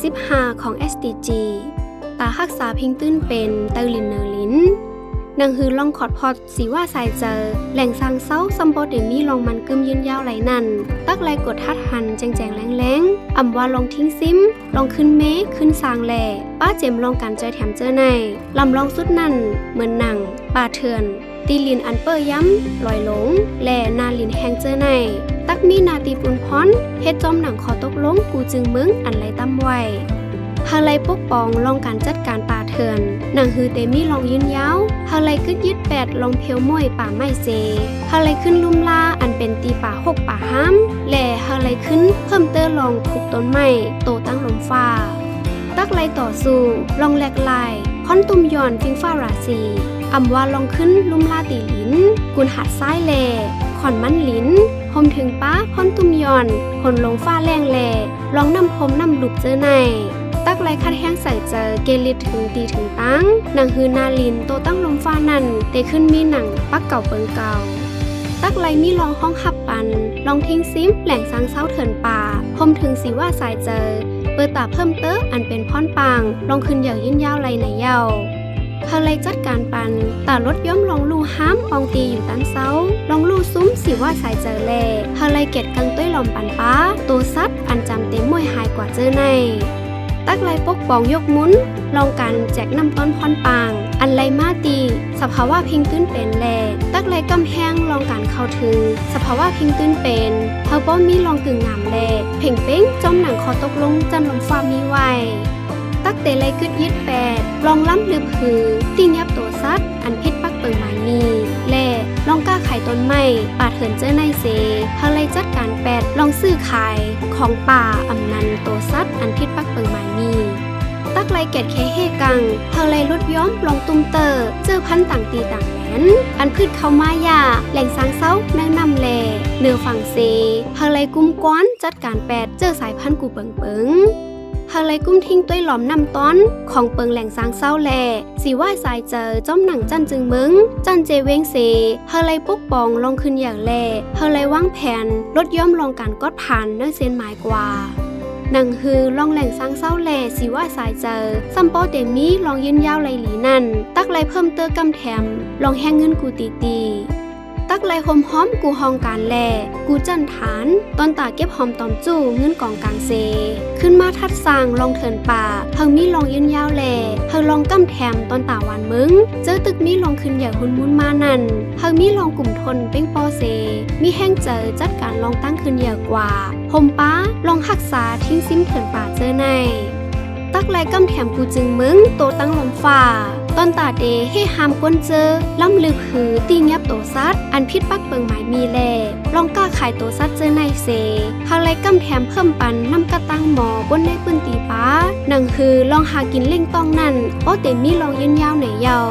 15ของ SDG ตารักษาพิงตื้นเป็นเตอลินเนอร์ลินนังฮือลองขอดพอดสีว่าสายเจอแหล่งสร้างเซ้าซัมโบเดมี่ลองมันกึมยืนยาวไหลนั่นตักไหลกดทัดหันแจงแรงอำว่าลองทิ้งซิมลองขึ้นเมฆขึ้นสร้างแหล่ป้าเจมลองการเจอแถมเจอในลำลองสุดนั่นเหมือนหนังป่าเถื่อนตีลินอันเปอร์ย้ำลอยหลงแหล่นาลินแหงเจอในตักมีนาตีปุนพรเฮ็ดจอมหนังขอตกลงกูจึงมึงอันไหลตั้มไว้ฮาไลปกป้องลองการจัดการป่าเถื่อนหนังฮือเตมี่ลองยืนยาวฮาไลขึ้นยึดแปดลองเพียวม้อยป่าไม้เซฮาไลขึ้นลุ่มลาอันเป็นตีป่าหกป่าห้ามและฮาไลขึ้นเพิ่มเตอร์ลองขุกต้นไม้โตตั้งลมฟ้าตักไลต่อสู้ลองแหลกลายค้อนตุ่มย่อนฟิงฟ้าราศีอำว่าลองขึ้นลุ่มลาตีลินกุนหัดซ้ายแลขอนมันลินหมถึงป้าค้อนตุ่มย่อนผลลงฟ้าแรงแลลองนำพมนำหลุบเจอในตักไลคัดแห้งใส่เจอเกลิดถึงตีถึงตั้งหนังฮือนาลินโตตั้งลมฟ้านั่นเตขึ้นมีหนังปักเก่าเปิงเก่าตักไลมีลองห้องขับปันลองทิ้งซิมแหล่งสร้างเซ้าเถินป่าพมถึงสีว่าสายเจอเปิดตาเพิ่มเตออันเป็นพรปางลองขึ้นอย่างยืนยาวไหลไหนเยาฮาไลจัดการปันตารถย่อมลองลู่ห้ามปองตีอยู่ตันเซ้าลองลู่ซุ้มสีว่าสายเจอแลฮาไลเก็ดกังต้วยหลอมปันป้าโตซัดอันจำเต็มมวยหายกว่าเจอในตักไลปกป้องยกมุนลองกันแจกน้ำต้นพรปางอันไลมาตีสภาวะพิงตื้นเป็นแลตักไลกำแพงลองการเข้าถึงสภาวะพิงตื้นเป็นเฮาป้อมีลองกึ่งงามแลเพ่งเป้งจอมหนังคอตกลงจันลมฟ้ามีไวตักเตไลกึดยึดแปดลองล้ำลืบหือตียับตัวซัดอันพิษปักเปิงหมายมีแล่ลองก้าไข่ต้นไม้ป่าเถินเจอในเสฮาไลจัดการแปดลองซื้อขายของป่าอำนันตัวซัดอันพิษปักเปิงหมายมีตักไลเกตเคเฮกังฮาไลลดย้อมลองตุ้มเตอร์เจอพันต่างตีต่างแหนอันพืชเข้ามายาแหล่งสร้างเซ้าแนะนำแลเนื้อฝั่งเซฮาไลกุ้มก้อนจัดการแปดเจอสายพันธุ์กูเปิงฮาไลกุ้มทิ้งต้วยหลอมนำต้อนของเปิงแหล่งสร้างเศร้าแลสีว่าสายเจอจ้อมหนังจันจึงมึงจันเจเวงเสฮาไลปกป้องลองขึ้นอย่างแลฮาไลวางแผนลดย่อมลองการกอดผ่านเนื้อเส้นหมายกว่าหนังฮือลองแหล่งสร้างเศร้าแลสีว่าสายเจอซัมโปเตมีลองยืนยาวไหลหลีนั่นตักไลเพิ่มเตอร์กำแถมลองแห้งเงินกูตีตักไลหอมหอมกูห้องการแลกูจันฐานตอนตาเก็บหอมตอมจู่เงินกองกลางเซขึ้นมาทัดสร้างลองเถินป่าเฮามีลองยืนยาวแลเฮาลองกำแถมตอนตาหวานมึงเจอตึกมีลองขึ้นอย่างหุ่นมุนมานั่นเฮามีลองกลุ่มทนเป้งปอเซมีแห้งเจอจัดการลองตั้งขึ้นอย่างกว่าหมป้าลองหักษาทิ้งซิมเถินป่าเจอในตักไลกำแถมกูจึงมึงโตตั้งลมฟ้าตอนตาเดให้หามก้นเจอล้ำลึกหือตีงับโตซัดอันพิษปักเปิงหมายมีแลลองก้าขายโตซัดเจอในเสฮาไลกำแถมเพิ่มปันน้ำกระตังหมอบนในปืนตีป้าหนังคือลองหากินเล่งต้องนั่นโอเตมีลองยืนยาวไหนยาว